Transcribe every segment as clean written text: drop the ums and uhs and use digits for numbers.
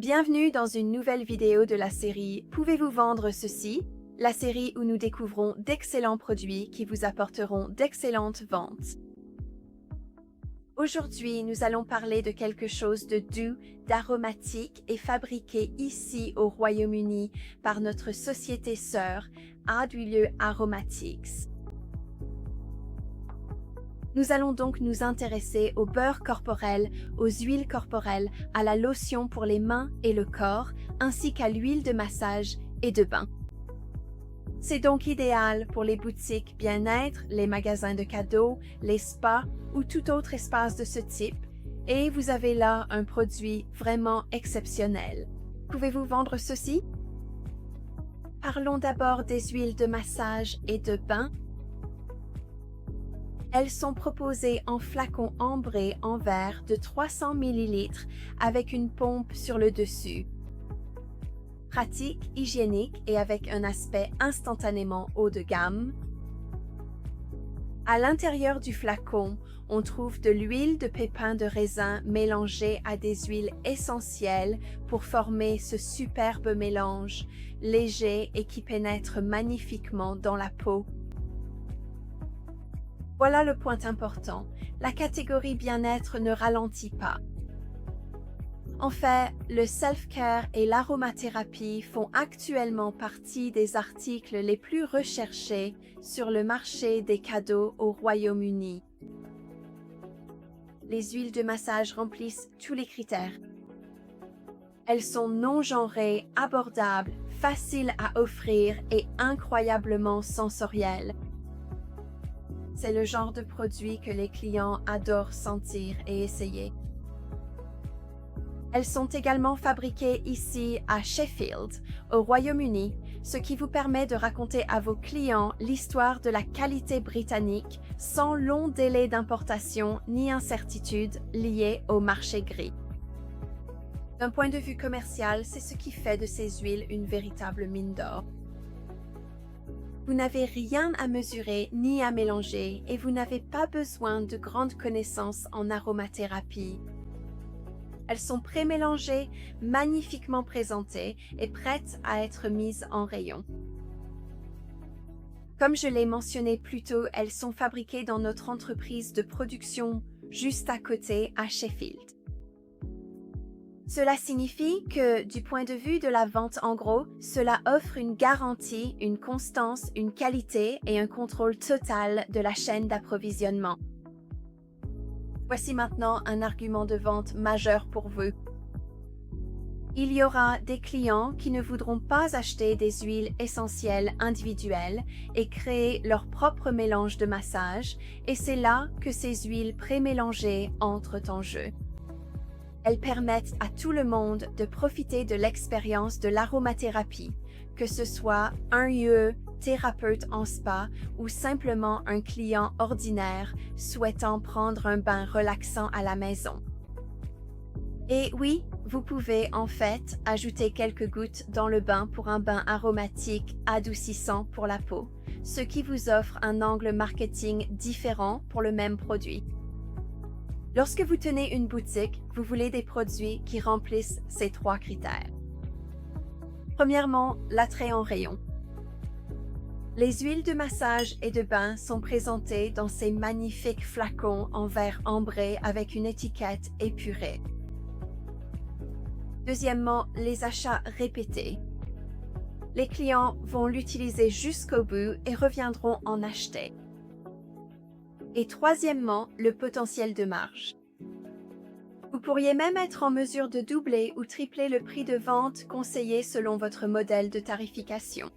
Bienvenue dans une nouvelle vidéo de la série Pouvez-vous vendre ceci? La série où nous découvrons d'excellents produits qui vous apporteront d'excellentes ventes. Aujourd'hui, nous allons parler de quelque chose de doux, d'aromatique et fabriqué ici au Royaume-Uni par notre société sœur, Ardouilleux Aromatics. Nous allons donc nous intéresser au beurre corporel, aux huiles corporelles, à la lotion pour les mains et le corps, ainsi qu'à l'huile de massage et de bain. C'est donc idéal pour les boutiques bien-être, les magasins de cadeaux, les spas ou tout autre espace de ce type, et vous avez là un produit vraiment exceptionnel. Pouvez-vous vendre ceci? Parlons d'abord des huiles de massage et de bain. Elles sont proposées en flacons ambrés en verre de 300 ml avec une pompe sur le dessus. Pratique, hygiénique et avec un aspect instantanément haut de gamme. À l'intérieur du flacon, on trouve de l'huile de pépins de raisin mélangée à des huiles essentielles pour former ce superbe mélange, léger et qui pénètre magnifiquement dans la peau. Voilà le point important, la catégorie bien-être ne ralentit pas. En fait, le self-care et l'aromathérapie font actuellement partie des articles les plus recherchés sur le marché des cadeaux au Royaume-Uni. Les huiles de massage remplissent tous les critères. Elles sont non-genrées, abordables, faciles à offrir et incroyablement sensorielles. C'est le genre de produit que les clients adorent sentir et essayer. Elles sont également fabriquées ici à Sheffield, au Royaume-Uni, ce qui vous permet de raconter à vos clients l'histoire de la qualité britannique sans long délai d'importation ni incertitude liée au marché gris. D'un point de vue commercial, c'est ce qui fait de ces huiles une véritable mine d'or. Vous n'avez rien à mesurer ni à mélanger et vous n'avez pas besoin de grandes connaissances en aromathérapie. Elles sont pré-mélangées, magnifiquement présentées et prêtes à être mises en rayon. Comme je l'ai mentionné plus tôt, elles sont fabriquées dans notre entreprise de production juste à côté à Sheffield. Cela signifie que, du point de vue de la vente en gros, cela offre une garantie, une constance, une qualité et un contrôle total de la chaîne d'approvisionnement. Voici maintenant un argument de vente majeur pour vous. Il y aura des clients qui ne voudront pas acheter des huiles essentielles individuelles et créer leur propre mélange de massage, et c'est là que ces huiles pré-mélangées entrent en jeu. Elles permettent à tout le monde de profiter de l'expérience de l'aromathérapie, que ce soit un thérapeute en spa ou simplement un client ordinaire souhaitant prendre un bain relaxant à la maison. Et oui, vous pouvez en fait ajouter quelques gouttes dans le bain pour un bain aromatique adoucissant pour la peau, ce qui vous offre un angle marketing différent pour le même produit. Lorsque vous tenez une boutique, vous voulez des produits qui remplissent ces trois critères. Premièrement, l'attrait en rayon. Les huiles de massage et de bain sont présentées dans ces magnifiques flacons en verre ambré avec une étiquette épurée. Deuxièmement, les achats répétés. Les clients vont l'utiliser jusqu'au bout et reviendront en acheter. Et troisièmement, le potentiel de marge. Vous pourriez même être en mesure de doubler ou tripler le prix de vente conseillé selon votre modèle de tarification.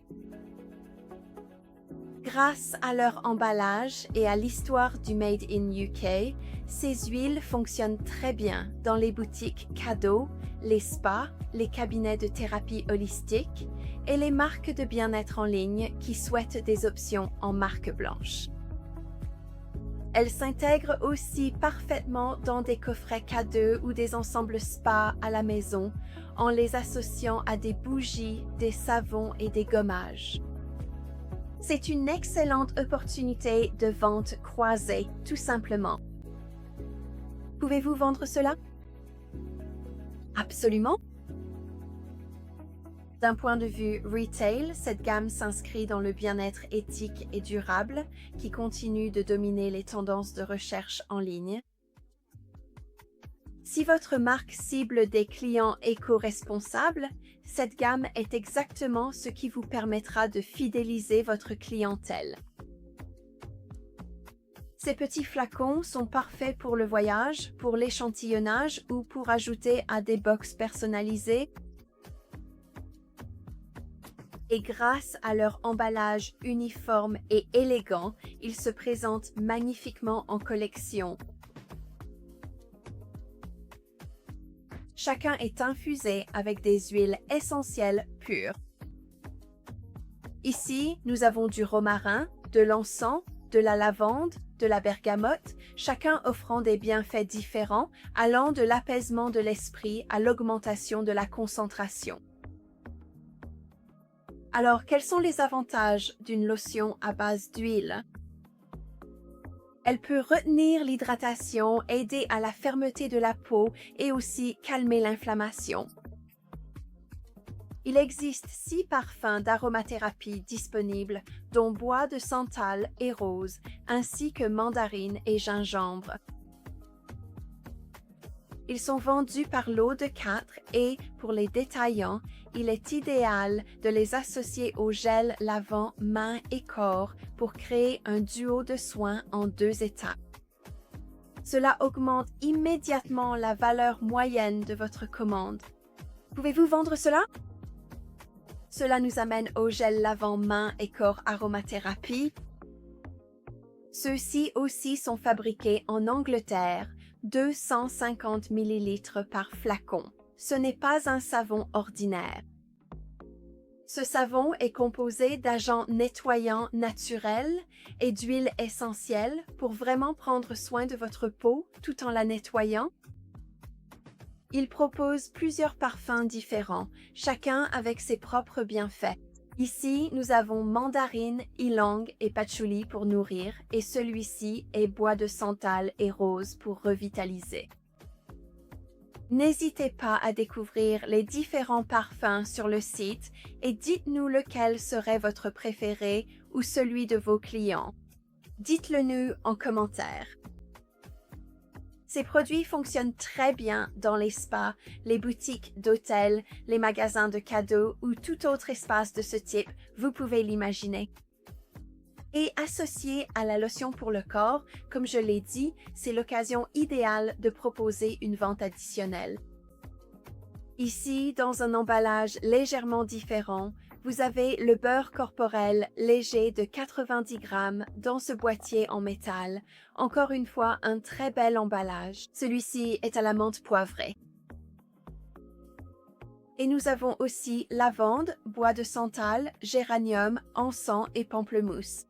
Grâce à leur emballage et à l'histoire du Made in UK, ces huiles fonctionnent très bien dans les boutiques cadeaux, les spas, les cabinets de thérapie holistique et les marques de bien-être en ligne qui souhaitent des options en marque blanche. Elles s'intègrent aussi parfaitement dans des coffrets cadeaux ou des ensembles spa à la maison en les associant à des bougies, des savons et des gommages. C'est une excellente opportunité de vente croisée, tout simplement. Pouvez-vous vendre cela? Absolument. D'un point de vue retail, cette gamme s'inscrit dans le bien-être éthique et durable qui continue de dominer les tendances de recherche en ligne. Si votre marque cible des clients éco-responsables, cette gamme est exactement ce qui vous permettra de fidéliser votre clientèle. Ces petits flacons sont parfaits pour le voyage, pour l'échantillonnage ou pour ajouter à des box personnalisées. Et grâce à leur emballage uniforme et élégant, ils se présentent magnifiquement en collection. Chacun est infusé avec des huiles essentielles pures. Ici, nous avons du romarin, de l'encens, de la lavande, de la bergamote, chacun offrant des bienfaits différents, allant de l'apaisement de l'esprit à l'augmentation de la concentration. Alors, quels sont les avantages d'une lotion à base d'huile? Elle peut retenir l'hydratation, aider à la fermeté de la peau et aussi calmer l'inflammation. Il existe 6 parfums d'aromathérapie disponibles, dont bois de santal et rose, ainsi que mandarine et gingembre. Ils sont vendus par lot de 4 et, pour les détaillants, il est idéal de les associer au gel lavant mains et corps pour créer un duo de soins en 2 étapes. Cela augmente immédiatement la valeur moyenne de votre commande. Pouvez-vous vendre cela? Cela nous amène au gel lavant mains et corps aromathérapie. Ceux-ci aussi sont fabriqués en Angleterre, 250 ml par flacon. Ce n'est pas un savon ordinaire. Ce savon est composé d'agents nettoyants naturels et d'huiles essentielles pour vraiment prendre soin de votre peau tout en la nettoyant. Il propose plusieurs parfums différents, chacun avec ses propres bienfaits. Ici, nous avons mandarine, ylang et patchouli pour nourrir et celui-ci est bois de santal et rose pour revitaliser. N'hésitez pas à découvrir les différents parfums sur le site et dites-nous lequel serait votre préféré ou celui de vos clients. Dites-le nous en commentaire. Ces produits fonctionnent très bien dans les spas, les boutiques d'hôtels, les magasins de cadeaux ou tout autre espace de ce type, vous pouvez l'imaginer. Et associé à la lotion pour le corps, comme je l'ai dit, c'est l'occasion idéale de proposer une vente additionnelle. Ici, dans un emballage légèrement différent, vous avez le beurre corporel léger de 90 grammes dans ce boîtier en métal. Encore une fois, un très bel emballage. Celui-ci est à la menthe poivrée. Et nous avons aussi lavande, bois de santal, géranium, encens et pamplemousse.